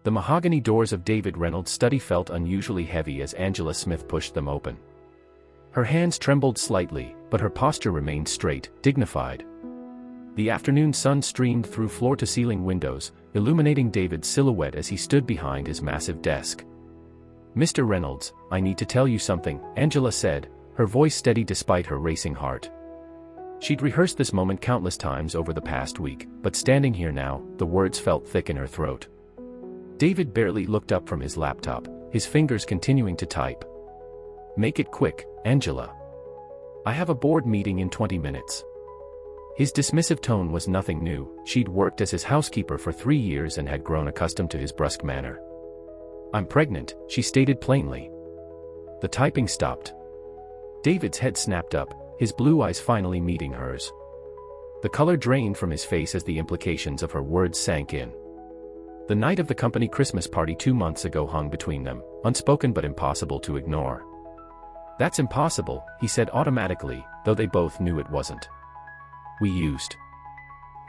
The mahogany doors of David Reynolds' study felt unusually heavy as Angela Smith pushed them open. Her hands trembled slightly, but her posture remained straight, dignified. The afternoon sun streamed through floor-to-ceiling windows, illuminating David's silhouette as he stood behind his massive desk. "Mr. Reynolds, I need to tell you something," Angela said, her voice steady despite her racing heart. She'd rehearsed this moment countless times over the past week, but standing here now, the words felt thick in her throat. David barely looked up from his laptop, his fingers continuing to type. "Make it quick, Angela. I have a board meeting in 20 minutes. His dismissive tone was nothing new. She'd worked as his housekeeper for 3 years and had grown accustomed to his brusque manner. "I'm pregnant," she stated plainly. The typing stopped. David's head snapped up, his blue eyes finally meeting hers. The color drained from his face as the implications of her words sank in. The night of the company Christmas party 2 months ago hung between them, unspoken but impossible to ignore. "That's impossible," he said automatically, though they both knew it wasn't. "We used."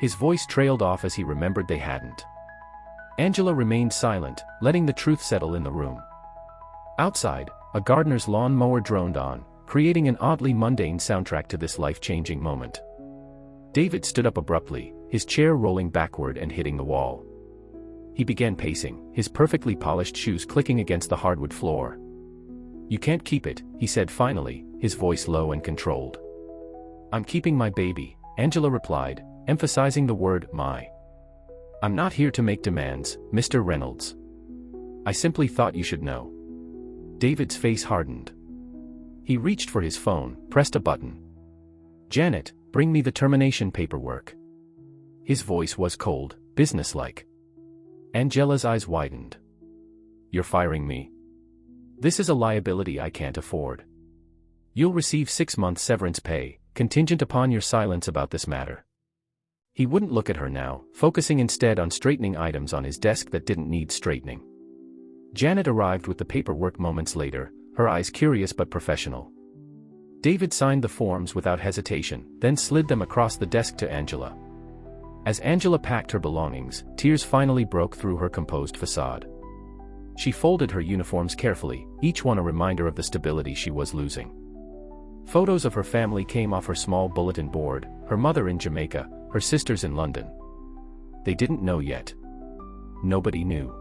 His voice trailed off as he remembered they hadn't. Angela remained silent, letting the truth settle in the room. Outside, a gardener's lawn mower droned on, creating an oddly mundane soundtrack to this life-changing moment. David stood up abruptly, his chair rolling backward and hitting the wall. He began pacing, his perfectly polished shoes clicking against the hardwood floor. "You can't keep it," he said finally, his voice low and controlled. "I'm keeping my baby," Angela replied, emphasizing the word "my." "I'm not here to make demands, Mr. Reynolds. I simply thought you should know." David's face hardened. He reached for his phone, pressed a button. "Janet, bring me the termination paperwork." His voice was cold, businesslike. Angela's eyes widened. "You're firing me? This is a liability I can't afford. You'll receive 6 months severance pay, contingent upon your silence about this matter." He wouldn't look at her now, focusing instead on straightening items on his desk that didn't need straightening. Janet arrived with the paperwork moments later, her eyes curious but professional. David signed the forms without hesitation, then slid them across the desk to Angela. As Angela packed her belongings, tears finally broke through her composed facade. She folded her uniforms carefully, each one a reminder of the stability she was losing. Photos of her family came off her small bulletin board, her mother in Jamaica, her sisters in London. They didn't know yet. Nobody knew.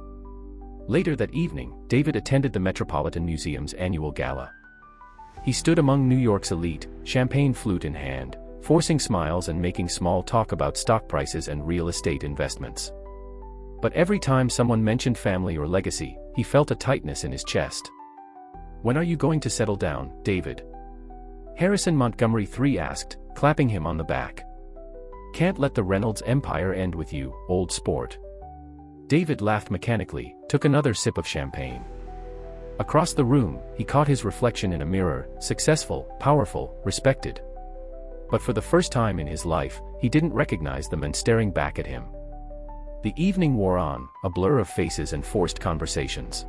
Later that evening, David attended the Metropolitan Museum's annual gala. He stood among New York's elite, champagne flute in hand, forcing smiles and making small talk about stock prices and real estate investments. But every time someone mentioned family or legacy, he felt a tightness in his chest. "When are you going to settle down, David?" Harrison Montgomery III asked, clapping him on the back. "Can't let the Reynolds empire end with you, old sport." David laughed mechanically, took another sip of champagne. Across the room, he caught his reflection in a mirror, successful, powerful, respected. But for the first time in his life, he didn't recognize the men staring back at him. The evening wore on, a blur of faces and forced conversations.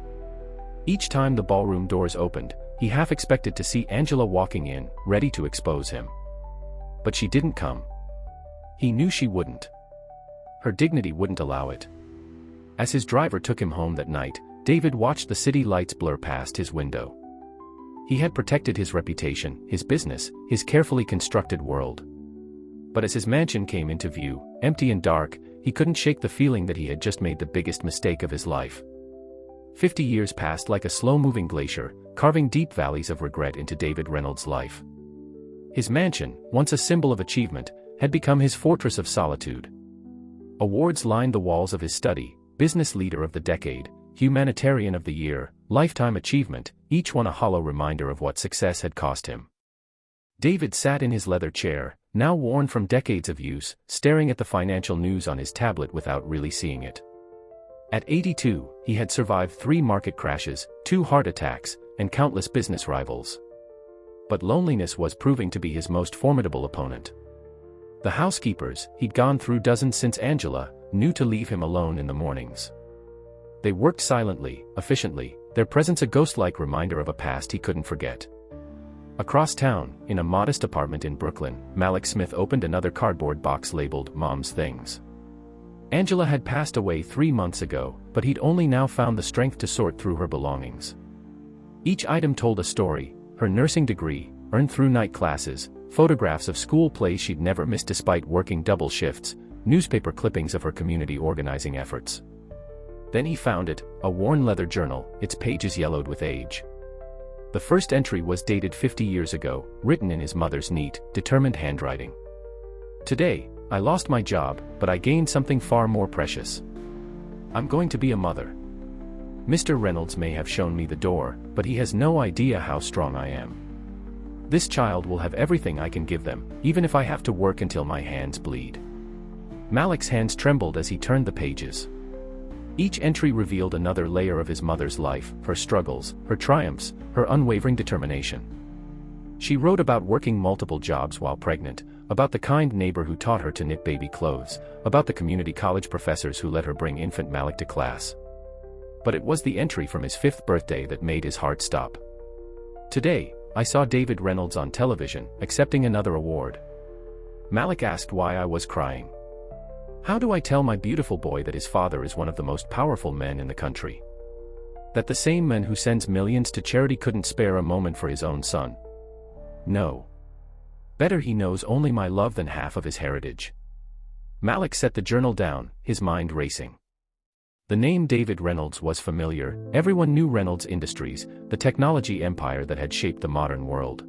Each time the ballroom doors opened, he half expected to see Angela walking in, ready to expose him. But she didn't come. He knew she wouldn't. Her dignity wouldn't allow it. As his driver took him home that night, David watched the city lights blur past his window. He had protected his reputation, his business, his carefully constructed world. But as his mansion came into view, empty and dark, he couldn't shake the feeling that he had just made the biggest mistake of his life. 50 years passed like a slow-moving glacier, carving deep valleys of regret into David Reynolds' life. His mansion, once a symbol of achievement, had become his fortress of solitude. Awards lined the walls of his study: Business Leader of the Decade, Humanitarian of the Year, Lifetime Achievement, each one a hollow reminder of what success had cost him. David sat in his leather chair, now worn from decades of use, staring at the financial news on his tablet without really seeing it. At 82, he had survived 3 market crashes, 2 heart attacks, and countless business rivals. But loneliness was proving to be his most formidable opponent. The housekeepers, he'd gone through dozens since Angela, knew to leave him alone in the mornings. They worked silently, efficiently, their presence a ghost-like reminder of a past he couldn't forget. Across town, in a modest apartment in Brooklyn, Malik Smith opened another cardboard box labeled "Mom's Things." Angela had passed away 3 months ago, but he'd only now found the strength to sort through her belongings. Each item told a story: her nursing degree, earned through night classes, photographs of school plays she'd never missed despite working double shifts, newspaper clippings of her community organizing efforts. Then he found it, a worn leather journal, its pages yellowed with age. The first entry was dated 50 years ago, written in his mother's neat, determined handwriting. "Today, I lost my job, but I gained something far more precious. I'm going to be a mother. Mr. Reynolds may have shown me the door, but he has no idea how strong I am. This child will have everything I can give them, even if I have to work until my hands bleed." Malik's hands trembled as he turned the pages. Each entry revealed another layer of his mother's life, her struggles, her triumphs, her unwavering determination. She wrote about working multiple jobs while pregnant, about the kind neighbor who taught her to knit baby clothes, about the community college professors who let her bring infant Malik to class. But it was the entry from his 5th birthday that made his heart stop. "Today, I saw David Reynolds on television, accepting another award. Malik asked why I was crying. How do I tell my beautiful boy that his father is one of the most powerful men in the country? That the same man who sends millions to charity couldn't spare a moment for his own son? No. Better he knows only my love than half of his heritage." Malik set the journal down, his mind racing. The name David Reynolds was familiar. Everyone knew Reynolds Industries, the technology empire that had shaped the modern world.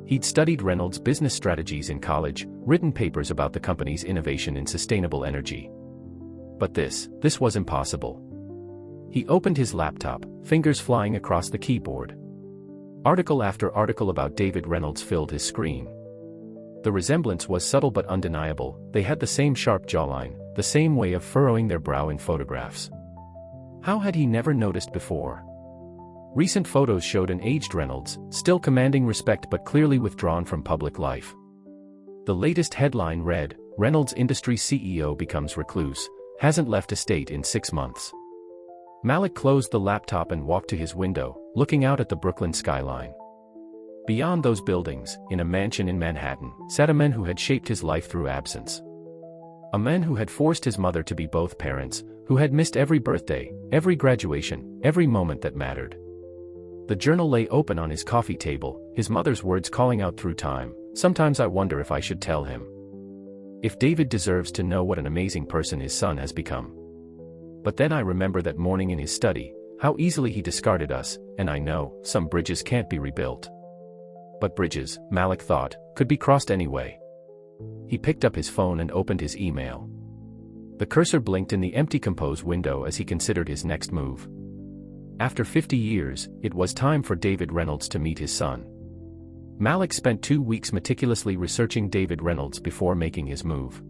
He'd studied Reynolds' business strategies in college, written papers about the company's innovation in sustainable energy. But this was impossible. He opened his laptop, fingers flying across the keyboard. Article after article about David Reynolds filled his screen. The resemblance was subtle but undeniable. They had the same sharp jawline, the same way of furrowing their brow in photographs. How had he never noticed before? Recent photos showed an aged Reynolds, still commanding respect but clearly withdrawn from public life. The latest headline read, "Reynolds Industries CEO becomes recluse, hasn't left estate in 6 months." Malik closed the laptop and walked to his window, looking out at the Brooklyn skyline. Beyond those buildings, in a mansion in Manhattan, sat a man who had shaped his life through absence. A man who had forced his mother to be both parents, who had missed every birthday, every graduation, every moment that mattered. The journal lay open on his coffee table, his mother's words calling out through time. "Sometimes I wonder if I should tell him. If David deserves to know what an amazing person his son has become. But then I remember that morning in his study, how easily he discarded us, and I know, some bridges can't be rebuilt. But bridges, Malik thought, could be crossed anyway." He picked up his phone and opened his email. The cursor blinked in the empty compose window as he considered his next move. After 50 years, it was time for David Reynolds to meet his son. Malik spent 2 weeks meticulously researching David Reynolds before making his move.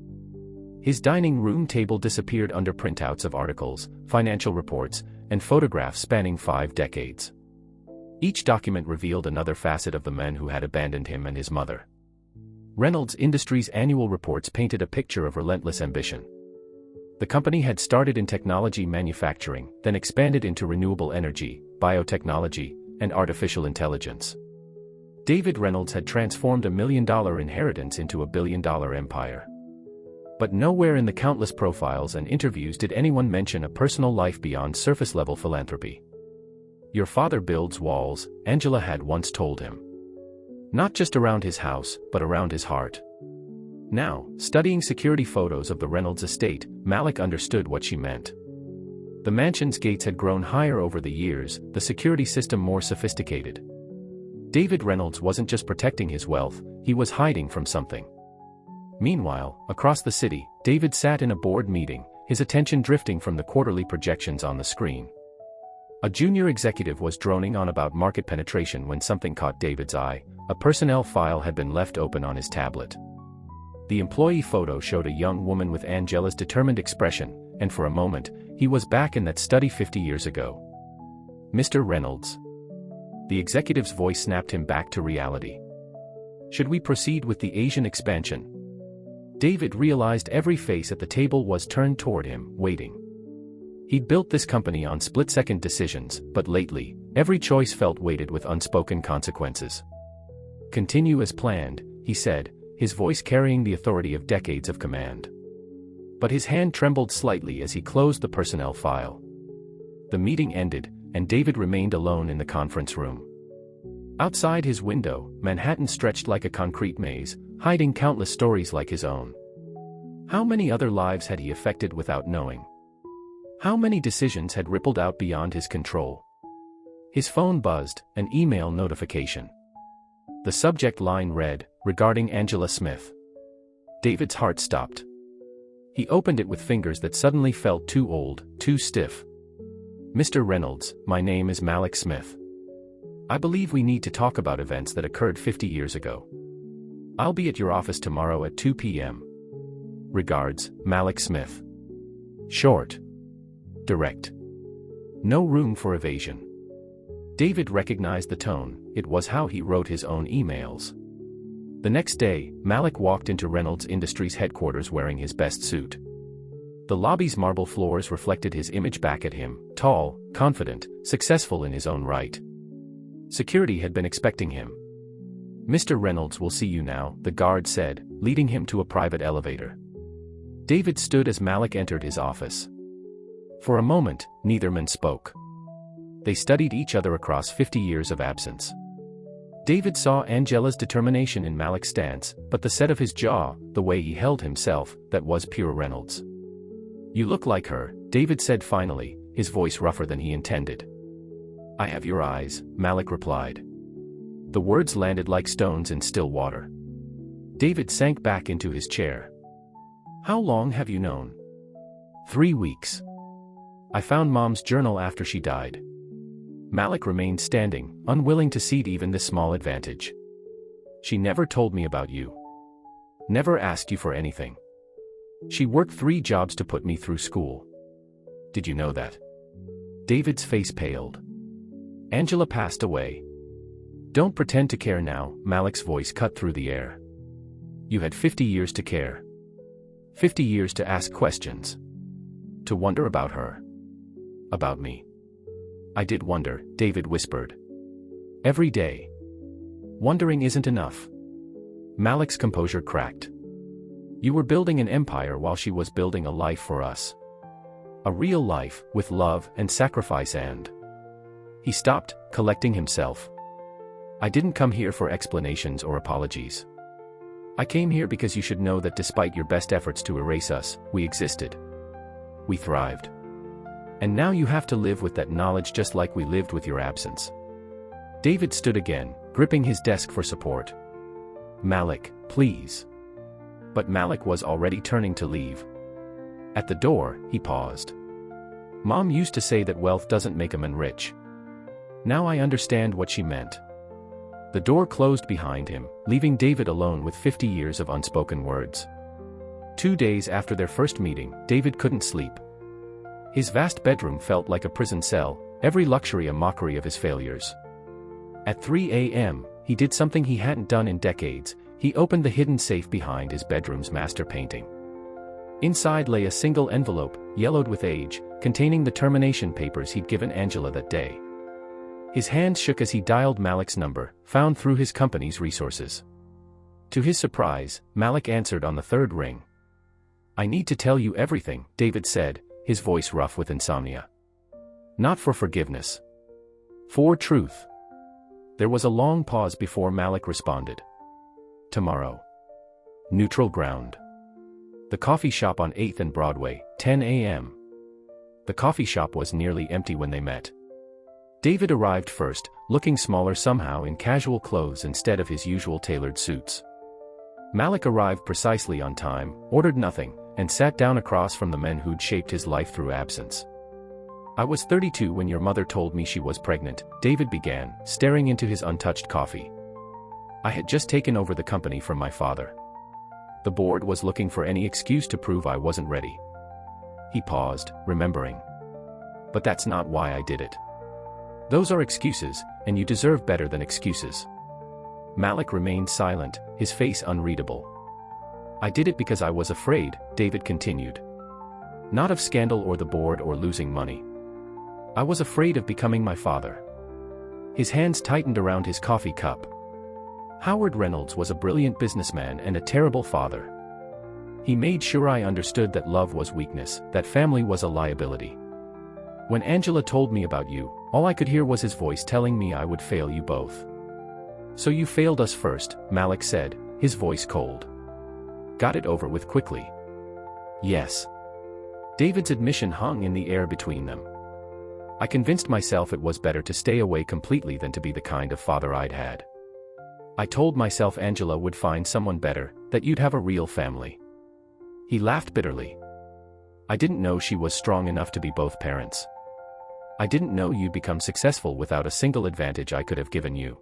His dining room table disappeared under printouts of articles, financial reports, and photographs spanning 5 decades. Each document revealed another facet of the man who had abandoned him and his mother. Reynolds Industries' annual reports painted a picture of relentless ambition. The company had started in technology manufacturing, then expanded into renewable energy, biotechnology, and artificial intelligence. David Reynolds had transformed a $1 million inheritance into a $1 billion empire. But nowhere in the countless profiles and interviews did anyone mention a personal life beyond surface-level philanthropy. "Your father builds walls," Angela had once told him. Not just around his house, but around his heart. Now, studying security photos of the Reynolds estate, Malik understood what she meant. The mansion's gates had grown higher over the years, the security system more sophisticated. David Reynolds wasn't just protecting his wealth, he was hiding from something. Meanwhile, across the city, David sat in a board meeting, his attention drifting from the quarterly projections on the screen. A junior executive was droning on about market penetration when something caught David's eye. A personnel file had been left open on his tablet. The employee photo showed a young woman with Angela's determined expression, and for a moment, he was back in that study 50 years ago. "Mr. Reynolds." The executive's voice snapped him back to reality. "Should we proceed with the Asian expansion?" David realized every face at the table was turned toward him, waiting. He'd built this company on split-second decisions, but lately, every choice felt weighted with unspoken consequences. "Continue as planned," he said, his voice carrying the authority of decades of command. But his hand trembled slightly as he closed the personnel file. The meeting ended, and David remained alone in the conference room. Outside his window, Manhattan stretched like a concrete maze, hiding countless stories like his own. How many other lives had he affected without knowing? How many decisions had rippled out beyond his control? His phone buzzed, an email notification. The subject line read, "Regarding Angela Smith." David's heart stopped. He opened it with fingers that suddenly felt too old, too stiff. "Mr. Reynolds, my name is Malik Smith. I believe we need to talk about events that occurred 50 years ago. I'll be at your office tomorrow at 2 p.m. Regards, Malik Smith." Short. Direct. No room for evasion. David recognized the tone. It was how he wrote his own emails. The next day, Malik walked into Reynolds Industries headquarters wearing his best suit. The lobby's marble floors reflected his image back at him, tall, confident, successful in his own right. Security had been expecting him. "Mr. Reynolds will see you now," the guard said, leading him to a private elevator. David stood as Malik entered his office. For a moment, neither man spoke. They studied each other across 50 years of absence. David saw Angela's determination in Malik's stance, but the set of his jaw, the way he held himself, that was pure Reynolds. "You look like her," David said finally, his voice rougher than he intended. "I have your eyes," Malik replied. The words landed like stones in still water. David sank back into his chair. "How long have you known?" 3 weeks. I found Mom's journal after she died." Malik remained standing, unwilling to cede even this small advantage. "She never told me about you. Never asked you for anything. She worked 3 jobs to put me through school. Did you know that?" David's face paled. "Angela passed away." "Don't pretend to care now," Malik's voice cut through the air. "You had 50 years to care. 50 years to ask questions. To wonder about her. About me." "I did wonder," David whispered. "Every day. Wondering isn't enough." Malik's composure cracked. "You were building an empire while she was building a life for us. A real life, with love and sacrifice and..." He stopped, collecting himself. "I didn't come here for explanations or apologies. I came here because you should know that despite your best efforts to erase us, we existed. We thrived. And now you have to live with that knowledge just like we lived with your absence." David stood again, gripping his desk for support. "Malik, please." But Malik was already turning to leave. At the door, he paused. "Mom used to say that wealth doesn't make a man rich. Now I understand what she meant." The door closed behind him, leaving David alone with 50 years of unspoken words. 2 days after their first meeting, David couldn't sleep. His vast bedroom felt like a prison cell, every luxury a mockery of his failures. At 3 a.m., he did something he hadn't done in decades. He opened the hidden safe behind his bedroom's master painting. Inside lay a single envelope, yellowed with age, containing the termination papers he'd given Angela that day. His hand shook as he dialed Malik's number, found through his company's resources. To his surprise, Malik answered on the 3rd ring. "I need to tell you everything," David said, his voice rough with insomnia. "Not for forgiveness. For truth." There was a long pause before Malik responded. "Tomorrow. Neutral ground. The coffee shop on 8th and Broadway, 10 a.m. The coffee shop was nearly empty when they met. David arrived first, looking smaller somehow in casual clothes instead of his usual tailored suits. Malik arrived precisely on time, ordered nothing, and sat down across from the men who'd shaped his life through absence. "I was 32 when your mother told me she was pregnant," David began, staring into his untouched coffee. "I had just taken over the company from my father. The board was looking for any excuse to prove I wasn't ready." He paused, remembering. "But that's not why I did it. Those are excuses, and you deserve better than excuses." Malik remained silent, his face unreadable. "I did it because I was afraid," David continued. "Not of scandal or the board or losing money. I was afraid of becoming my father." His hands tightened around his coffee cup. Howard Reynolds was a brilliant businessman and a terrible father. He made sure I understood that love was weakness, that family was a liability. When Angela told me about you, all I could hear was his voice telling me I would fail you both. So you failed us first, Malik said, his voice cold. Got it over with quickly. Yes. David's admission hung in the air between them. I convinced myself it was better to stay away completely than to be the kind of father I'd had. I told myself Angela would find someone better, that you'd have a real family. He laughed bitterly. I didn't know she was strong enough to be both parents. I didn't know you'd become successful without a single advantage I could have given you.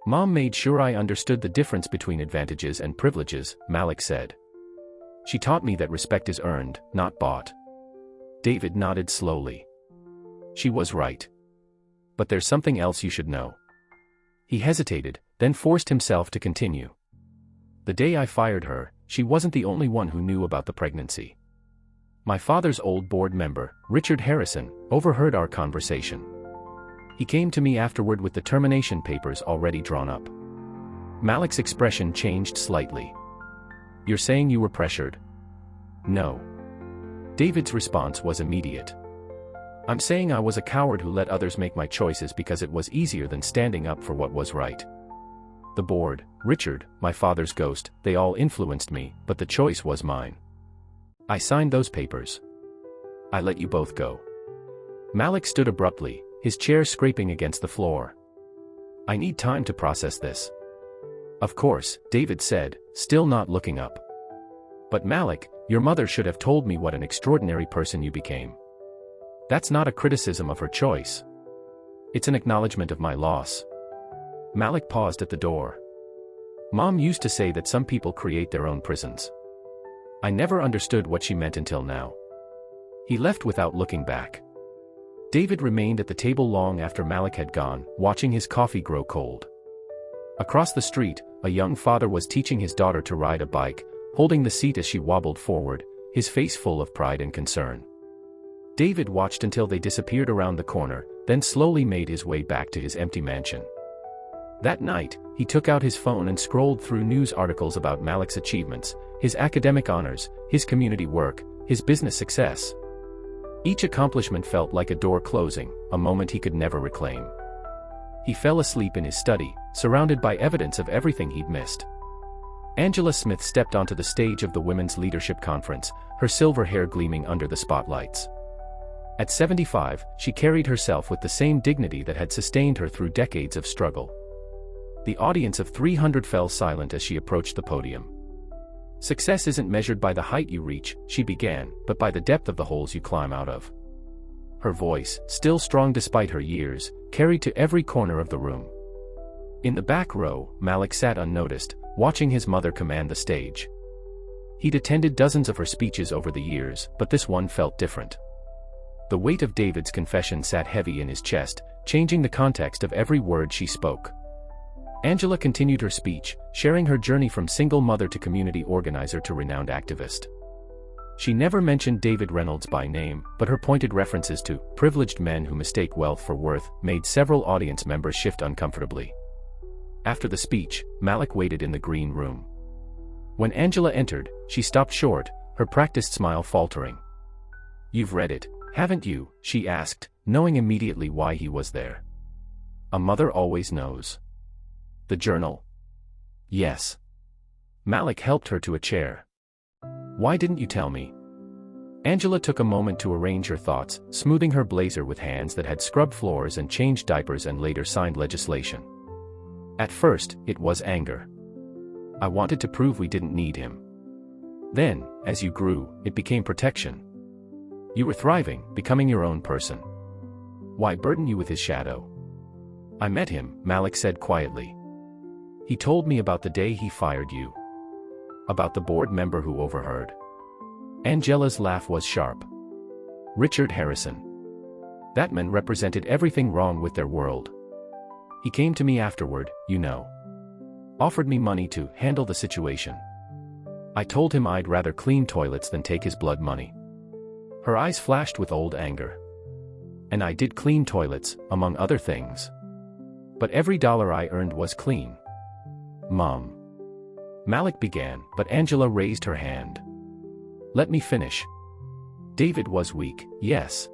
Mom made sure I understood the difference between advantages and privileges, Malik said. She taught me that respect is earned, not bought. David nodded slowly. She was right. But there's something else you should know. He hesitated, then forced himself to continue. The day I fired her, she wasn't the only one who knew about the pregnancy. My father's old board member, Richard Harrison, overheard our conversation. He came to me afterward with the termination papers already drawn up. Malik's expression changed slightly. You're saying you were pressured? No. David's response was immediate. I'm saying I was a coward who let others make my choices because it was easier than standing up for what was right. The board, Richard, my father's ghost, they all influenced me, but the choice was mine. I signed those papers. I let you both go. Malik stood abruptly, his chair scraping against the floor. I need time to process this. Of course, David said, still not looking up. But Malik, your mother should have told me what an extraordinary person you became. That's not a criticism of her choice. It's an acknowledgement of my loss. Malik paused at the door. Mom used to say that some people create their own prisons. I never understood what she meant until now. He left without looking back. David remained at the table long after Malik had gone, watching his coffee grow cold. Across the street, a young father was teaching his daughter to ride a bike, holding the seat as she wobbled forward, his face full of pride and concern. David watched until they disappeared around the corner, then slowly made his way back to his empty mansion. That night, he took out his phone and scrolled through news articles about Malik's achievements, his academic honors, his community work, his business success. Each accomplishment felt like a door closing, a moment he could never reclaim. He fell asleep in his study, surrounded by evidence of everything he'd missed. Angela Smith stepped onto the stage of the Women's Leadership Conference, her silver hair gleaming under the spotlights. At 75, she carried herself with the same dignity that had sustained her through decades of struggle. The audience of 300 fell silent as she approached the podium. Success isn't measured by the height you reach, she began, but by the depth of the holes you climb out of. Her voice, still strong despite her years, carried to every corner of the room. In the back row, Malik sat unnoticed, watching his mother command the stage. He'd attended dozens of her speeches over the years, but this one felt different. The weight of David's confession sat heavy in his chest, changing the context of every word she spoke. Angela continued her speech, sharing her journey from single mother to community organizer to renowned activist. She never mentioned David Reynolds by name, but her pointed references to privileged men who mistake wealth for worth made several audience members shift uncomfortably. After the speech, Malik waited in the green room. When Angela entered, she stopped short, her practiced smile faltering. "You've read it, haven't you?" she asked, knowing immediately why he was there. A mother always knows. The journal? Yes. Malik helped her to a chair. Why didn't you tell me? Angela took a moment to arrange her thoughts, smoothing her blazer with hands that had scrubbed floors and changed diapers and later signed legislation. At first, it was anger. I wanted to prove we didn't need him. Then, as you grew, it became protection. You were thriving, becoming your own person. Why burden you with his shadow? I met him, Malik said quietly. He told me about the day he fired you. About the board member who overheard. Angela's laugh was sharp. Richard Harrison. That man represented everything wrong with their world. He came to me afterward, you know. Offered me money to handle the situation. I told him I'd rather clean toilets than take his blood money. Her eyes flashed with old anger. And I did clean toilets, among other things. But every dollar I earned was clean. Mom. Malik began, but Angela raised her hand. Let me finish. David was weak, yes.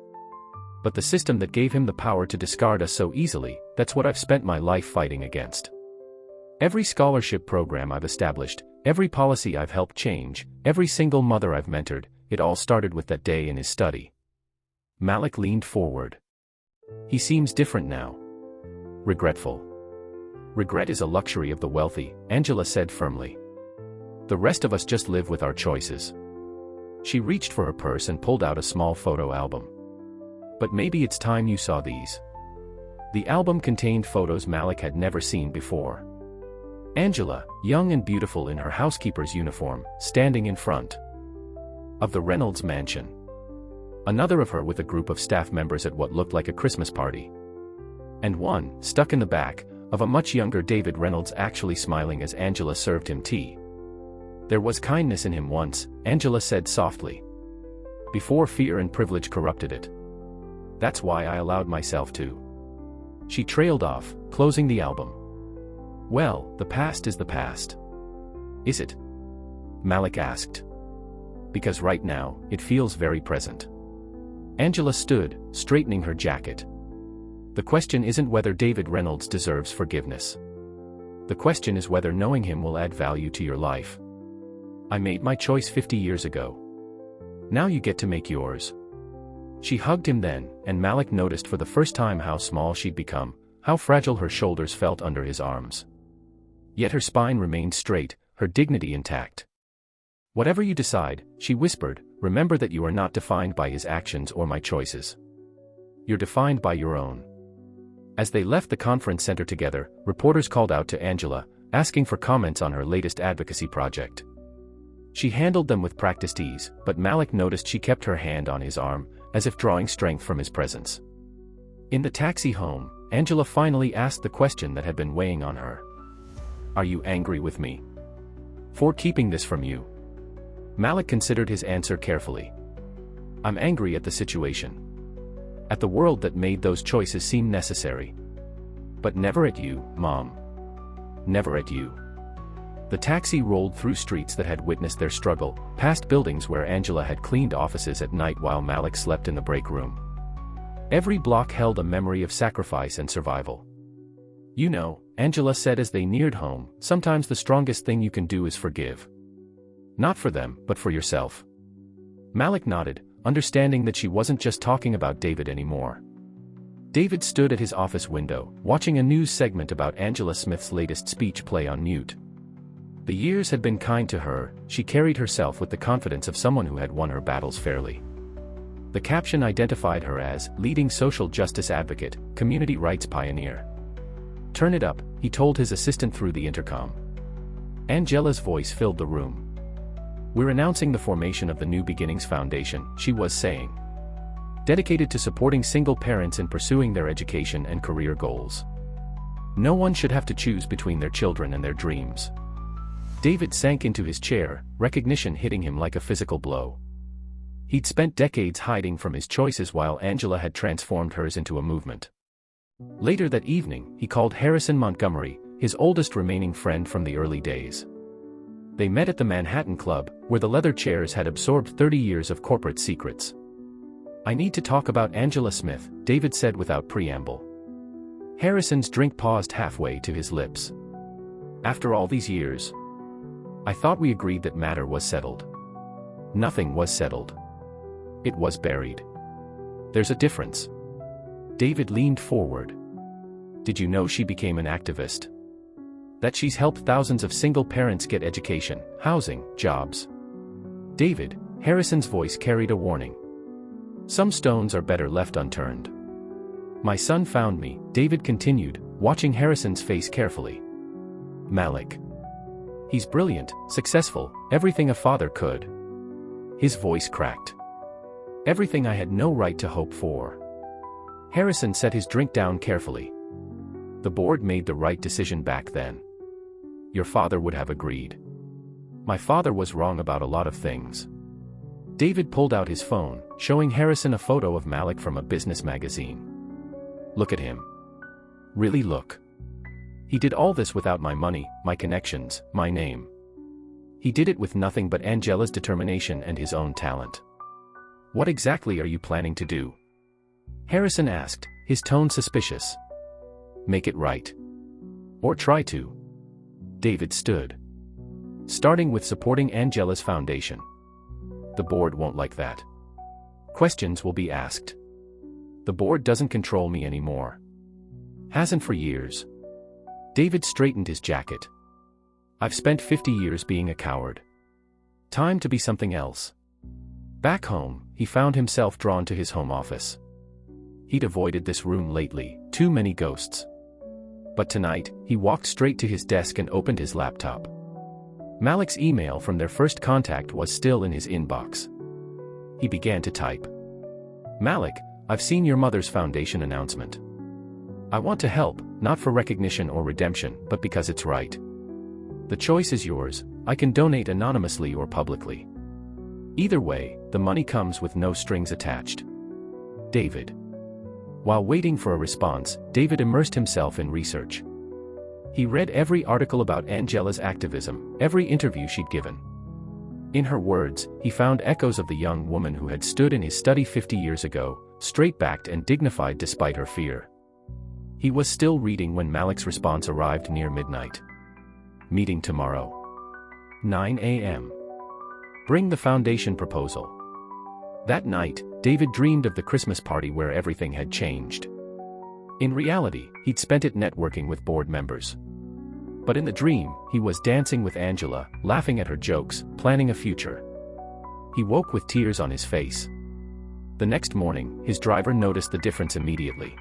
But the system that gave him the power to discard us so easily, that's what I've spent my life fighting against. Every scholarship program I've established, every policy I've helped change, every single mother I've mentored, it all started with that day in his study. Malik leaned forward. He seems different now. Regretful. Regret is a luxury of the wealthy, Angela said firmly. The rest of us just live with our choices. She reached for her purse and pulled out a small photo album. But maybe it's time you saw these. The album contained photos Malik had never seen before. Angela, young and beautiful in her housekeeper's uniform, standing in front of the Reynolds mansion. Another of her with a group of staff members at what looked like a Christmas party. And one, stuck in the back, of a much younger David Reynolds actually smiling as Angela served him tea. There was kindness in him once, Angela said softly. Before fear and privilege corrupted it. That's why I allowed myself to. She trailed off, closing the album. Well, the past is the past. Is it? Malik asked. Because right now, it feels very present. Angela stood, straightening her jacket. The question isn't whether David Reynolds deserves forgiveness. The question is whether knowing him will add value to your life. I made my choice 50 years ago. Now you get to make yours. She hugged him then, and Malik noticed for the first time how small she'd become, how fragile her shoulders felt under his arms. Yet her spine remained straight, her dignity intact. Whatever you decide, she whispered, remember that you are not defined by his actions or my choices. You're defined by your own. As they left the conference center together, reporters called out to Angela, asking for comments on her latest advocacy project. She handled them with practiced ease, but Malik noticed she kept her hand on his arm, as if drawing strength from his presence. In the taxi home, Angela finally asked the question that had been weighing on her. Are you angry with me? For keeping this from you? Malik considered his answer carefully. I'm angry at the situation. At the world that made those choices seem necessary. But never at you, Mom. Never at you. The taxi rolled through streets that had witnessed their struggle, past buildings where Angela had cleaned offices at night while Malik slept in the break room. Every block held a memory of sacrifice and survival. You know, Angela said as they neared home, sometimes the strongest thing you can do is forgive. Not for them, but for yourself. Malik nodded, understanding that she wasn't just talking about David anymore. David stood at his office window, watching a news segment about Angela Smith's latest speech play on mute. The years had been kind to her, she carried herself with the confidence of someone who had won her battles fairly. The caption identified her as, leading social justice advocate, community rights pioneer. Turn it up, he told his assistant through the intercom. Angela's voice filled the room. We're announcing the formation of the New Beginnings Foundation, she was saying. Dedicated to supporting single parents in pursuing their education and career goals. No one should have to choose between their children and their dreams. David sank into his chair, recognition hitting him like a physical blow. He'd spent decades hiding from his choices while Angela had transformed hers into a movement. Later that evening, he called Harrison Montgomery, his oldest remaining friend from the early days. They met at the Manhattan Club, where the leather chairs had absorbed 30 years of corporate secrets. I need to talk about Angela Smith, David said without preamble. Harrison's drink paused halfway to his lips. After all these years, I thought we agreed that matter was settled. Nothing was settled. It was buried. There's a difference. David leaned forward. Did you know she became an activist? That she's helped thousands of single parents get education, housing, jobs. David, Harrison's voice carried a warning. Some stones are better left unturned. My son found me, David continued, watching Harrison's face carefully. Malik. He's brilliant, successful, everything a father could. His voice cracked. Everything I had no right to hope for. Harrison set his drink down carefully. The board made the right decision back then. Your father would have agreed. My father was wrong about a lot of things. David pulled out his phone, showing Harrison a photo of Malik from a business magazine. Look at him. Really look. He did all this without my money, my connections, my name. He did it with nothing but Angela's determination and his own talent. "What exactly are you planning to do?" Harrison asked, his tone suspicious. "Make it right. Or try to." David stood. "Starting with supporting Angela's foundation. The board won't like that. Questions will be asked. The board doesn't control me anymore. Hasn't for years." David straightened his jacket. "I've spent 50 years being a coward. Time to be something else." Back home, he found himself drawn to his home office. He'd avoided this room lately, too many ghosts. But tonight, he walked straight to his desk and opened his laptop. Malik's email from their first contact was still in his inbox. He began to type. "Malik, I've seen your mother's foundation announcement. I want to help, not for recognition or redemption, but because it's right. The choice is yours. I can donate anonymously or publicly. Either way, the money comes with no strings attached. David." While waiting for a response, David immersed himself in research. He read every article about Angela's activism, every interview she'd given. In her words, he found echoes of the young woman who had stood in his study 50 years ago, straight-backed and dignified despite her fear. He was still reading when Malik's response arrived near midnight. "Meeting tomorrow. 9 a.m. Bring the foundation proposal." That night, David dreamed of the Christmas party where everything had changed. In reality, he'd spent it networking with board members. But in the dream, he was dancing with Angela, laughing at her jokes, planning a future. He woke with tears on his face. The next morning, his driver noticed the difference immediately.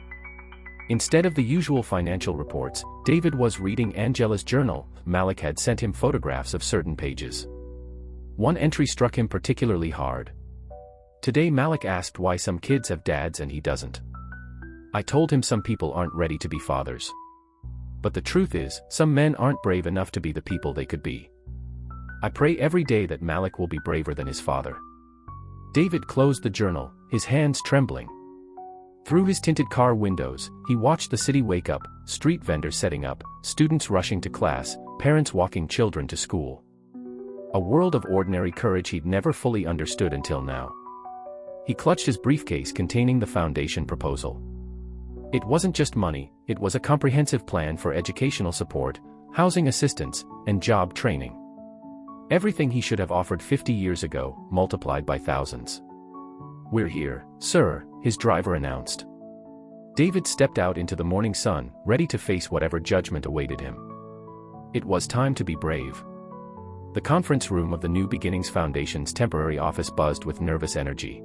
Instead of the usual financial reports, David was reading Angela's journal. Malik had sent him photographs of certain pages. One entry struck him particularly hard. Today Malik asked why some kids have dads and he doesn't. "I told him some people aren't ready to be fathers. But the truth is, some men aren't brave enough to be the people they could be. I pray every day that Malik will be braver than his father." David closed the journal, his hands trembling. Through his tinted car windows, he watched the city wake up, street vendors setting up, students rushing to class, parents walking children to school. A world of ordinary courage he'd never fully understood until now. He clutched his briefcase containing the foundation proposal. It wasn't just money, it was a comprehensive plan for educational support, housing assistance, and job training. Everything he should have offered 50 years ago, multiplied by thousands. "We're here, sir," his driver announced. David stepped out into the morning sun, ready to face whatever judgment awaited him. It was time to be brave. The conference room of the New Beginnings Foundation's temporary office buzzed with nervous energy.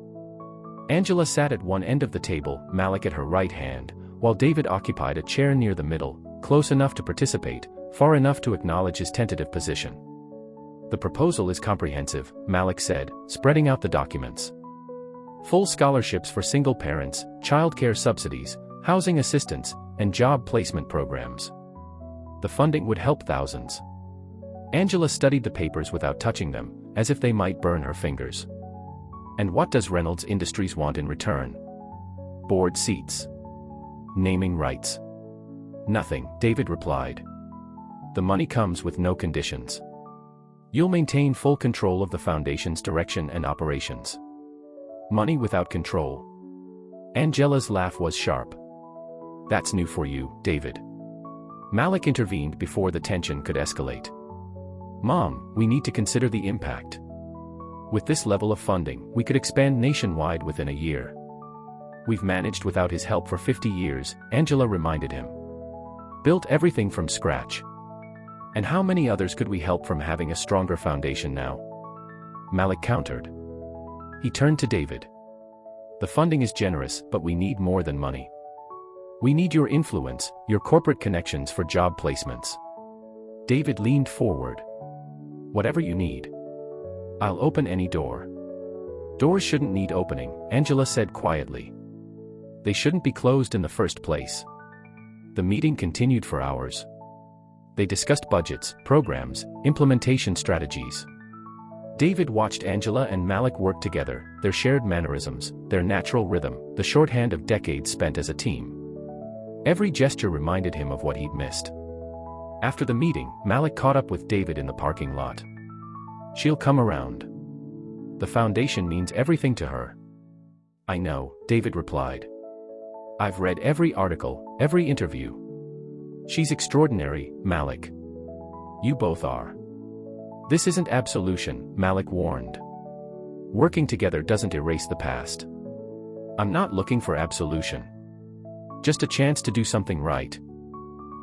Angela sat at one end of the table, Malik at her right hand, while David occupied a chair near the middle, close enough to participate, far enough to acknowledge his tentative position. "The proposal is comprehensive," Malik said, spreading out the documents. "Full scholarships for single parents, childcare subsidies, housing assistance, and job placement programs. The funding would help thousands." Angela studied the papers without touching them, as if they might burn her fingers. "And what does Reynolds Industries want in return?" "Board seats. Naming rights." "Nothing," David replied. "The money comes with no conditions. You'll maintain full control of the foundation's direction and operations." "Money without control." Angela's laugh was sharp. "That's new for you, David." Malik intervened before the tension could escalate. "Mom, we need to consider the impact. With this level of funding, we could expand nationwide within a year. We've managed without his help for 50 years, Angela reminded him. Built everything from scratch. And how many others could we help from having a stronger foundation now?" Malik countered. He turned to David. "The funding is generous, but we need more than money. We need your influence, your corporate connections for job placements." David leaned forward. "Whatever you need. I'll open any door." "Doors shouldn't need opening," Angela said quietly. "They shouldn't be closed in the first place." The meeting continued for hours. They discussed budgets, programs, implementation strategies. David watched Angela and Malik work together, their shared mannerisms, their natural rhythm, the shorthand of decades spent as a team. Every gesture reminded him of what he'd missed. After the meeting, Malik caught up with David in the parking lot. She'll come around. The foundation means everything to her. I know, David replied. I've read every article, every interview. She's extraordinary, Malik. You both are. This isn't absolution, Malik warned. Working together doesn't erase the past. I'm not looking for absolution. Just a chance to do something right.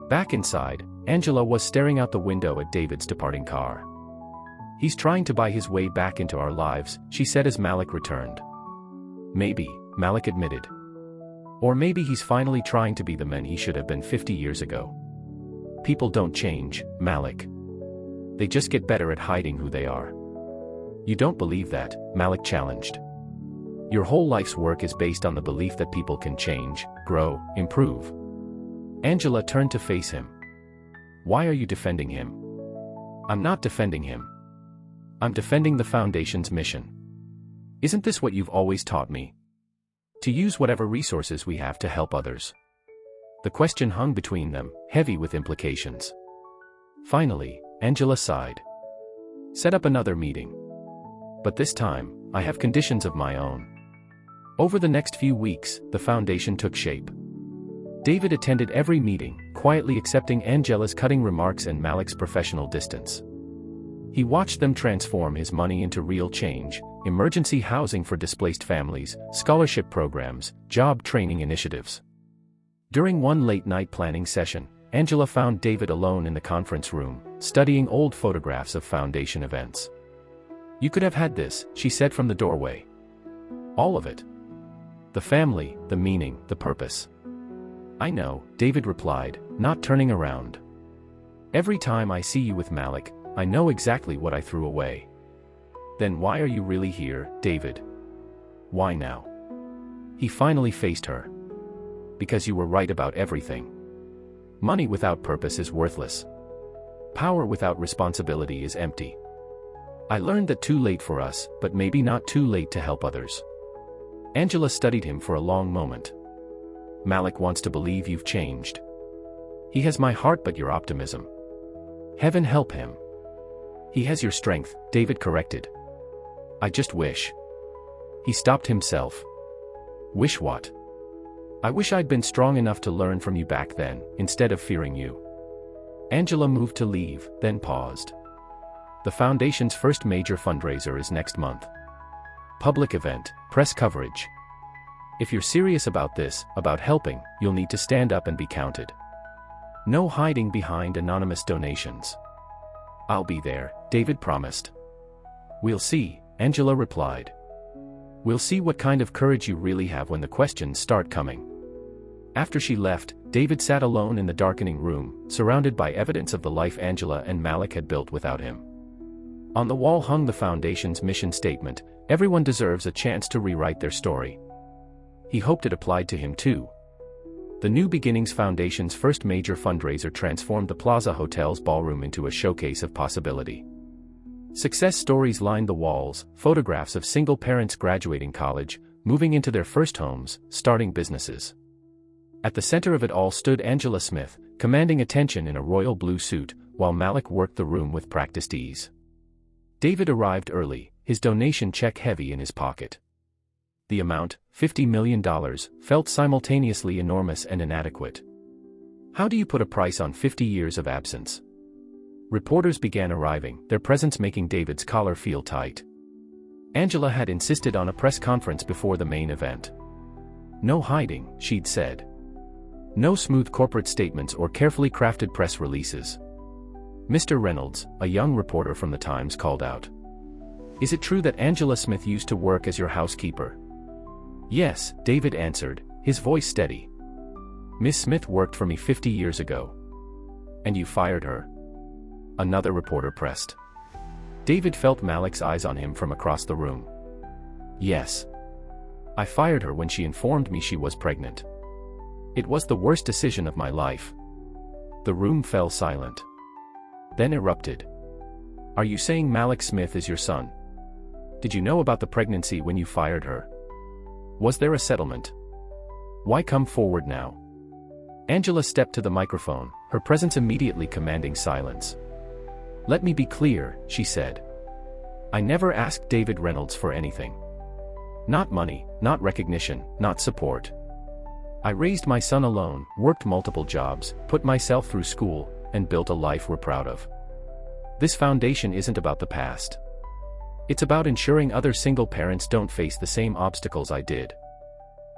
Back inside, Angela was staring out the window at David's departing car. He's trying to buy his way back into our lives, she said as Malik returned. Maybe, Malik admitted. Or maybe he's finally trying to be the man he should have been 50 years ago. People don't change, Malik. They just get better at hiding who they are. You don't believe that, Malik challenged. Your whole life's work is based on the belief that people can change, grow, improve. Angela turned to face him. Why are you defending him? I'm not defending him. I'm defending the Foundation's mission. Isn't this what you've always taught me? To use whatever resources we have to help others. The question hung between them, heavy with implications. Finally, Angela sighed. Set up another meeting. But this time, I have conditions of my own. Over the next few weeks, the foundation took shape. David attended every meeting, quietly accepting Angela's cutting remarks and Malik's professional distance. He watched them transform his money into real change, emergency housing for displaced families, scholarship programs, job training initiatives. During one late-night planning session, Angela found David alone in the conference room, studying old photographs of foundation events. You could have had this, she said from the doorway. All of it. The family, the meaning, the purpose. I know, David replied, not turning around. Every time I see you with Malik, I know exactly what I threw away. Then why are you really here, David? Why now? He finally faced her. Because you were right about everything. Money without purpose is worthless. Power without responsibility is empty. I learned that too late for us, but maybe not too late to help others. Angela studied him for a long moment. Malik wants to believe you've changed. He has my heart but your optimism. Heaven help him. He has your strength, David corrected. I just wish. He stopped himself. Wish what? I wish I'd been strong enough to learn from you back then, instead of fearing you. Angela moved to leave, then paused. The foundation's first major fundraiser is next month. Public event, press coverage. If you're serious about this, about helping, you'll need to stand up and be counted. No hiding behind anonymous donations. I'll be there, David promised. We'll see, Angela replied. We'll see what kind of courage you really have when the questions start coming. After she left, David sat alone in the darkening room, surrounded by evidence of the life Angela and Malik had built without him. On the wall hung the foundation's mission statement, everyone deserves a chance to rewrite their story. He hoped it applied to him too. The New Beginnings Foundation's first major fundraiser transformed the Plaza Hotel's ballroom into a showcase of possibility. Success stories lined the walls, photographs of single parents graduating college, moving into their first homes, starting businesses. At the center of it all stood Angela Smith, commanding attention in a royal blue suit, while Malik worked the room with practiced ease. David arrived early, his donation check heavy in his pocket. The amount, $50 million, felt simultaneously enormous and inadequate. How do you put a price on 50 years of absence? Reporters began arriving, their presence making David's collar feel tight. Angela had insisted on a press conference before the main event. No hiding, she'd said. No smooth corporate statements or carefully crafted press releases. Mr. Reynolds, a young reporter from the Times, called out. Is it true that Angela Smith used to work as your housekeeper? Yes, David answered, his voice steady. Miss Smith worked for me 50 years ago. And you fired her? Another reporter pressed. David felt Malik's eyes on him from across the room. Yes. I fired her when she informed me she was pregnant. It was the worst decision of my life. The room fell silent. Then erupted. Are you saying Malik Smith is your son? Did you know about the pregnancy when you fired her? Was there a settlement? Why come forward now? Angela stepped to the microphone, her presence immediately commanding silence. Let me be clear, she said. I never asked David Reynolds for anything. Not money, not recognition, not support. I raised my son alone, worked multiple jobs, put myself through school, and built a life we're proud of. This foundation isn't about the past. It's about ensuring other single parents don't face the same obstacles I did.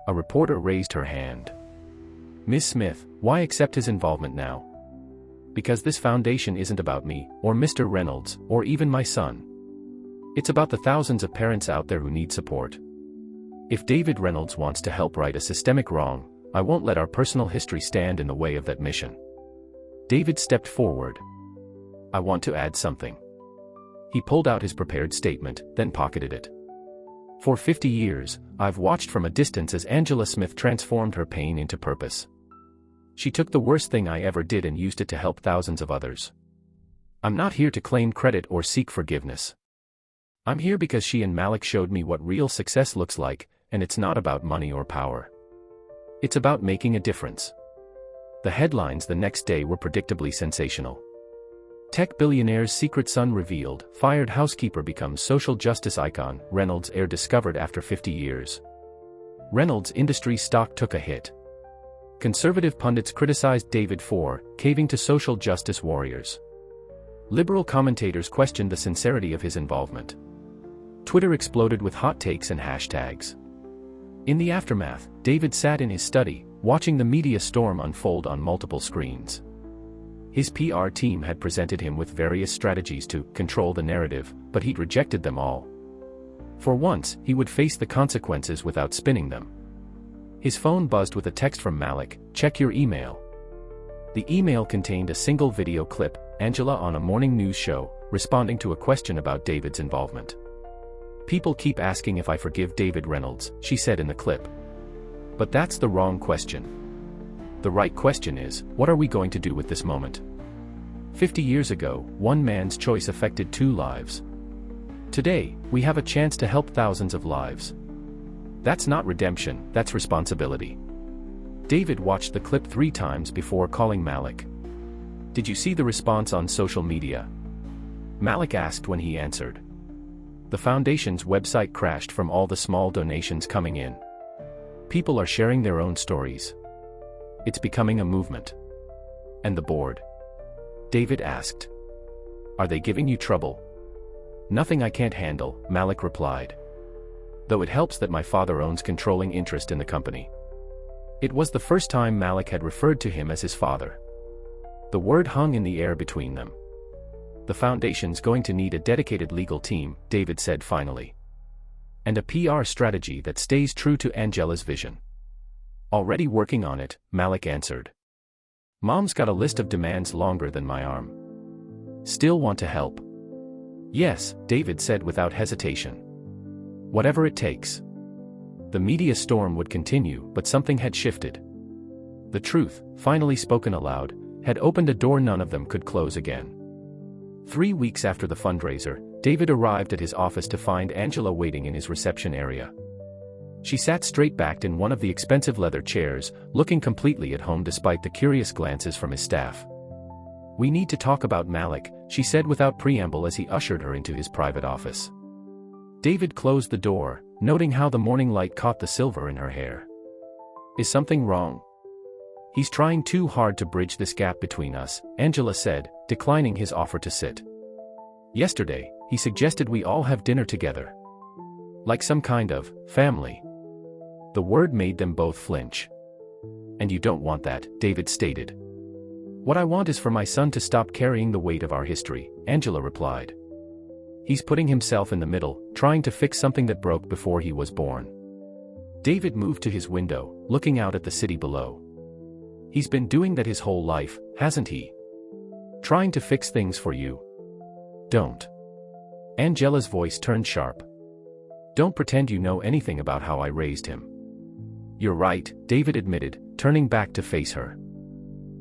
A reporter raised her hand. Ms. Smith, why accept his involvement now? Because this foundation isn't about me, or Mr. Reynolds, or even my son. It's about the thousands of parents out there who need support. If David Reynolds wants to help right a systemic wrong, I won't let our personal history stand in the way of that mission. David stepped forward. I want to add something. He pulled out his prepared statement, then pocketed it. For 50 years, I've watched from a distance as Angela Smith transformed her pain into purpose. She took the worst thing I ever did and used it to help thousands of others. I'm not here to claim credit or seek forgiveness. I'm here because she and Malik showed me what real success looks like, and it's not about money or power. It's about making a difference. The headlines the next day were predictably sensational. Tech billionaire's secret son revealed, fired housekeeper becomes social justice icon, Reynolds heir discovered after 50 years. Reynolds' industry stock took a hit. Conservative pundits criticized David for caving to social justice warriors. Liberal commentators questioned the sincerity of his involvement. Twitter exploded with hot takes and hashtags. In the aftermath, David sat in his study, watching the media storm unfold on multiple screens. His PR team had presented him with various strategies to control the narrative, but he'd rejected them all. For once, he would face the consequences without spinning them. His phone buzzed with a text from Malik, "Check your email." The email contained a single video clip, Angela on a morning news show, responding to a question about David's involvement. "People keep asking if I forgive David Reynolds," she said in the clip. But that's the wrong question. The right question is, what are we going to do with this moment? 50 years ago, one man's choice affected 2 lives. Today, we have a chance to help thousands of lives. That's not redemption, that's responsibility. David watched the clip 3 times before calling Malik. "Did you see the response on social media?" Malik asked when he answered. The foundation's website crashed from all the small donations coming in. People are sharing their own stories. It's becoming a movement. "And the board?" David asked. "Are they giving you trouble?" "Nothing I can't handle," Malik replied. "Though it helps that my father owns controlling interest in the company." It was the first time Malik had referred to him as his father. The word hung in the air between them. "The foundation's going to need a dedicated legal team," David said finally. "And a PR strategy that stays true to Angela's vision." "Already working on it," Malik answered. "Mom's got a list of demands longer than my arm." "Still want to help?" "Yes," David said without hesitation. "Whatever it takes." The media storm would continue, but something had shifted. The truth, finally spoken aloud, had opened a door none of them could close again. 3 weeks after the fundraiser, David arrived at his office to find Angela waiting in his reception area. She sat straight-backed in one of the expensive leather chairs, looking completely at home despite the curious glances from his staff. "We need to talk about Malik," she said without preamble as he ushered her into his private office. David closed the door, noting how the morning light caught the silver in her hair. "Is something wrong?" "He's trying too hard to bridge this gap between us," Angela said, declining his offer to sit. "Yesterday, he suggested we all have dinner together. Like some kind of family." The word made them both flinch. "And you don't want that," David stated. "What I want is for my son to stop carrying the weight of our history," Angela replied. "He's putting himself in the middle, trying to fix something that broke before he was born." David moved to his window, looking out at the city below. "He's been doing that his whole life, hasn't he? Trying to fix things for you. Don't." Angela's voice turned sharp. "Don't pretend you know anything about how I raised him." "You're right," David admitted, turning back to face her.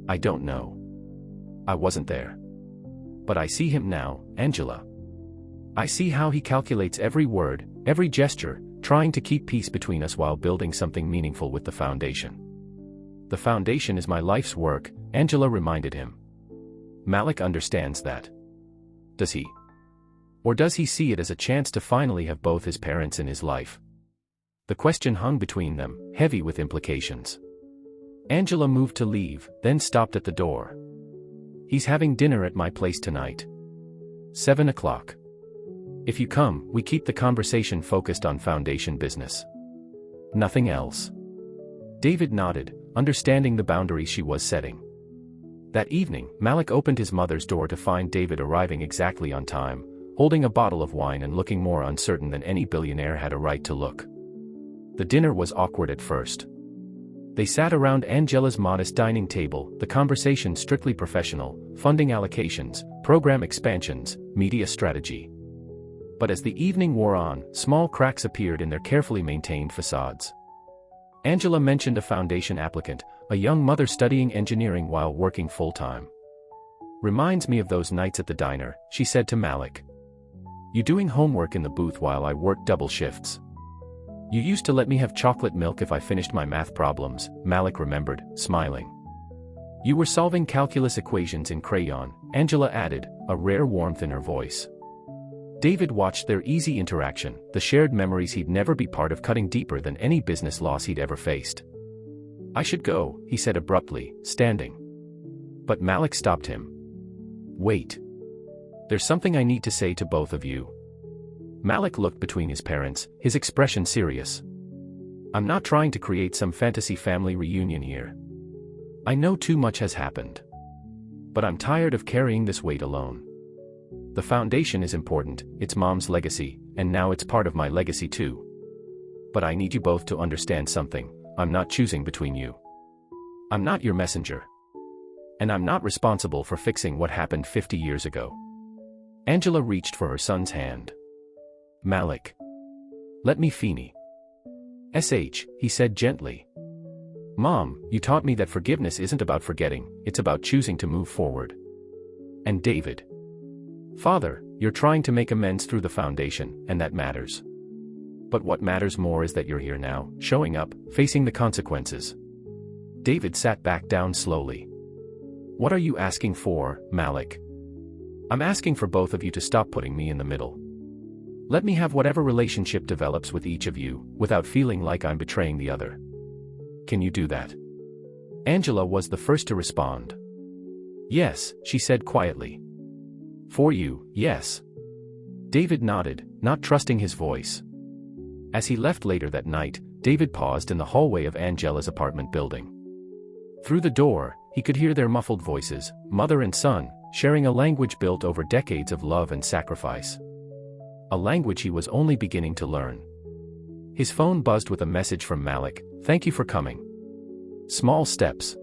"I don't know. I wasn't there. But I see him now, Angela. I see how he calculates every word, every gesture, trying to keep peace between us while building something meaningful with the foundation." "The foundation is my life's work," Angela reminded him. "Malik understands that." "Does he?" Or does he see it as a chance to finally have both his parents in his life? The question hung between them, heavy with implications. Angela moved to leave, then stopped at the door. "He's having dinner at my place tonight. 7 o'clock. If you come, we keep the conversation focused on foundation business. Nothing else." David nodded, understanding the boundaries she was setting. That evening, Malik opened his mother's door to find David arriving exactly on time, holding a bottle of wine and looking more uncertain than any billionaire had a right to look. The dinner was awkward at first. They sat around Angela's modest dining table, the conversation strictly professional, funding allocations, program expansions, media strategy. But as the evening wore on, small cracks appeared in their carefully maintained facades. Angela mentioned a foundation applicant, a young mother studying engineering while working full-time. "Reminds me of those nights at the diner," she said to Malik. "You doing homework in the booth while I worked double shifts. You used to let me have chocolate milk if I finished my math problems," Malik remembered, smiling. "You were solving calculus equations in crayon," Angela added, a rare warmth in her voice. David watched their easy interaction, the shared memories he'd never be part of cutting deeper than any business loss he'd ever faced. "I should go," he said abruptly, standing. But Malik stopped him. "Wait. There's something I need to say to both of you." Malik looked between his parents, his expression serious. "I'm not trying to create some fantasy family reunion here. I know too much has happened. But I'm tired of carrying this weight alone. The foundation is important, it's Mom's legacy, and now it's part of my legacy too. But I need you both to understand something, I'm not choosing between you. I'm not your messenger. And I'm not responsible for fixing what happened 50 years ago." Angela reached for her son's hand. "Malik. Let me fini. He said gently. "Mom, you taught me that forgiveness isn't about forgetting, it's about choosing to move forward." And David. "Father, you're trying to make amends through the foundation, and that matters. But what matters more is that you're here now, showing up, facing the consequences." David sat back down slowly. "What are you asking for, Malik?" "I'm asking for both of you to stop putting me in the middle. Let me have whatever relationship develops with each of you, without feeling like I'm betraying the other. Can you do that?" Angela was the first to respond. "Yes," she said quietly. "For you, yes." David nodded, not trusting his voice. As he left later that night, David paused in the hallway of Angela's apartment building. Through the door, he could hear their muffled voices, mother and son, sharing a language built over decades of love and sacrifice. A language he was only beginning to learn. His phone buzzed with a message from Malik, "Thank you for coming." Small steps.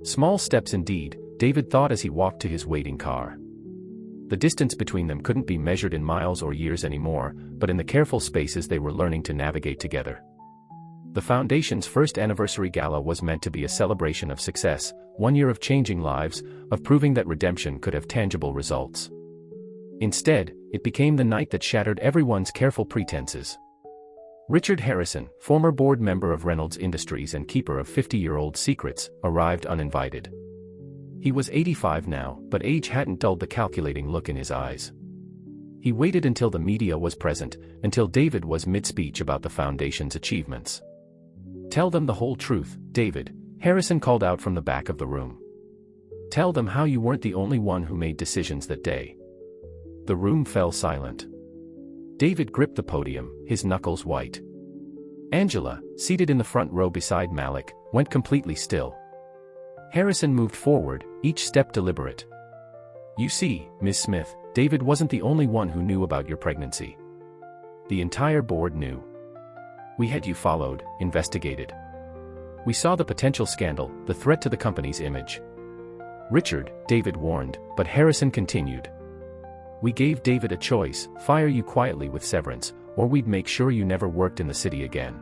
Small steps indeed, David thought as he walked to his waiting car. The distance between them couldn't be measured in miles or years anymore, but in the careful spaces they were learning to navigate together. The Foundation's first anniversary gala was meant to be a celebration of success, 1 year of changing lives, of proving that redemption could have tangible results. Instead, it became the night that shattered everyone's careful pretenses. Richard Harrison, former board member of Reynolds Industries and keeper of 50-year-old secrets, arrived uninvited. He was 85 now, but age hadn't dulled the calculating look in his eyes. He waited until the media was present, until David was mid-speech about the Foundation's achievements. "Tell them the whole truth, David," Harrison called out from the back of the room. "Tell them how you weren't the only one who made decisions that day." The room fell silent. David gripped the podium, his knuckles white. Angela, seated in the front row beside Malik, went completely still. Harrison moved forward, each step deliberate. "You see, Miss Smith, David wasn't the only one who knew about your pregnancy. The entire board knew. We had you followed, investigated. We saw the potential scandal, the threat to the company's image. Richard," David warned, but Harrison continued. "We gave David a choice, fire you quietly with severance, or we'd make sure you never worked in the city again.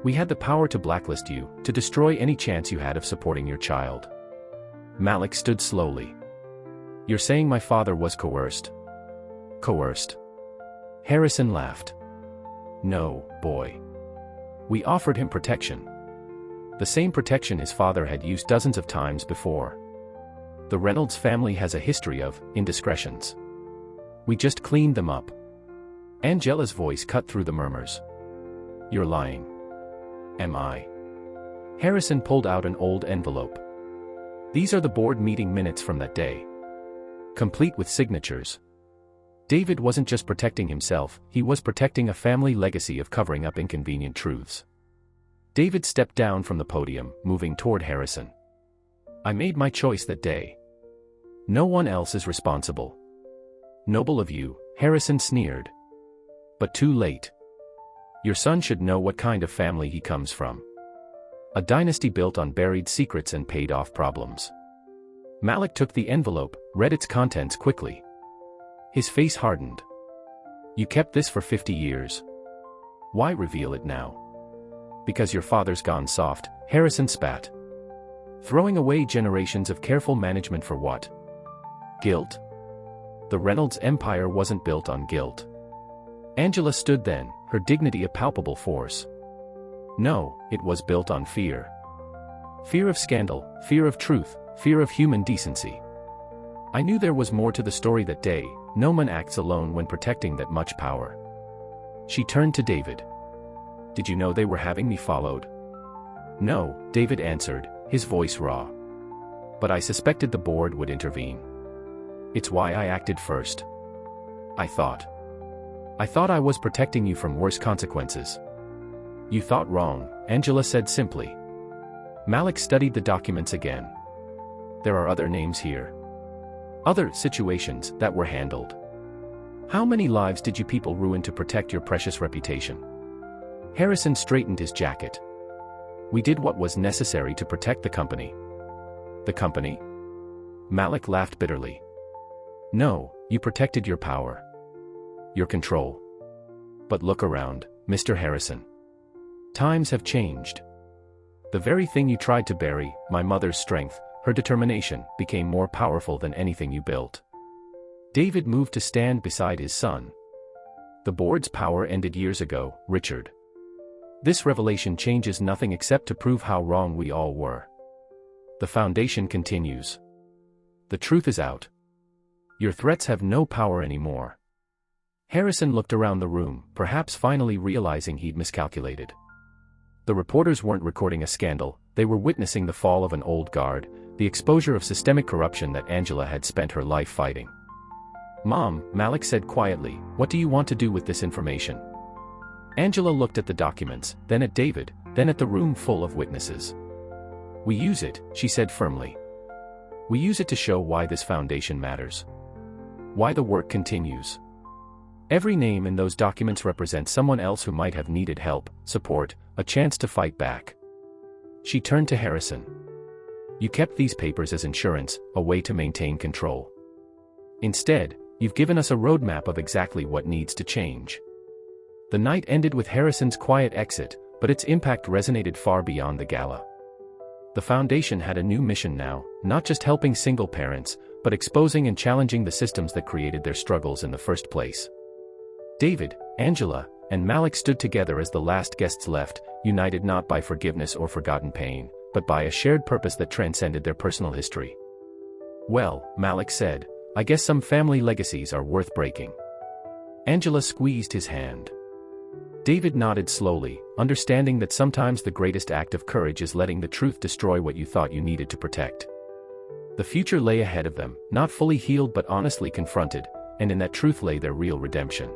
We had the power to blacklist you, to destroy any chance you had of supporting your child." Malik stood slowly. "You're saying my father was coerced?" "Coerced?" Harrison laughed. "No, boy. We offered him protection. The same protection his father had used dozens of times before. The Reynolds family has a history of indiscretions. We just cleaned them up. Angela's voice cut through the murmurs. You're lying. Am I? Harrison pulled out an old envelope. These are the board meeting minutes from that day. Complete with signatures. David wasn't just protecting himself, he was protecting a family legacy of covering up inconvenient truths. David stepped down from the podium, moving toward Harrison. I made my choice that day. No one else is responsible. Noble of you, Harrison sneered. But too late. Your son should know what kind of family he comes from. A dynasty built on buried secrets and paid-off problems. Malik took the envelope, read its contents quickly. His face hardened. You kept this for 50 years. Why reveal it now? Because your father's gone soft, Harrison spat. Throwing away generations of careful management for what? Guilt? The Reynolds empire wasn't built on guilt. Angela stood then, her dignity a palpable force. No, it was built on fear. Fear of scandal, fear of truth, fear of human decency. I knew there was more to the story that day. No man acts alone when protecting that much power. She turned to David. Did you know they were having me followed? No, David answered, his voice raw. But I suspected the board would intervene. It's why I acted first. I thought I was protecting you from worse consequences. You thought wrong, Angela said simply. Malik studied the documents again. There are other names here. Other situations that were handled. How many lives did you people ruin to protect your precious reputation? Harrison straightened his jacket. We did what was necessary to protect the company. The company? Malik laughed bitterly. No, you protected your power. Your control. But look around, Mr. Harrison. Times have changed. The very thing you tried to bury, my mother's strength, her determination, became more powerful than anything you built. David moved to stand beside his son. The board's power ended years ago, Richard. This revelation changes nothing except to prove how wrong we all were. The foundation continues. The truth is out. Your threats have no power anymore. Harrison looked around the room, perhaps finally realizing he'd miscalculated. The reporters weren't recording a scandal, they were witnessing the fall of an old guard, the exposure of systemic corruption that Angela had spent her life fighting. Mom, Malik said quietly, what do you want to do with this information? Angela looked at the documents, then at David, then at the room full of witnesses. We use it, she said firmly. We use it to show why this foundation matters. Why the work continues. Every name in those documents represents someone else who might have needed help, support, a chance to fight back. She turned to Harrison. You kept these papers as insurance, a way to maintain control. Instead, you've given us a roadmap of exactly what needs to change. The night ended with Harrison's quiet exit, but its impact resonated far beyond the gala. The foundation had a new mission now, not just helping single parents, but exposing and challenging the systems that created their struggles in the first place. David, Angela, and Malik stood together as the last guests left, united not by forgiveness or forgotten pain, but by a shared purpose that transcended their personal history. Well, Malik said, I guess some family legacies are worth breaking. Angela squeezed his hand. David nodded slowly, understanding that sometimes the greatest act of courage is letting the truth destroy what you thought you needed to protect. The future lay ahead of them, not fully healed but honestly confronted, and in that truth lay their real redemption.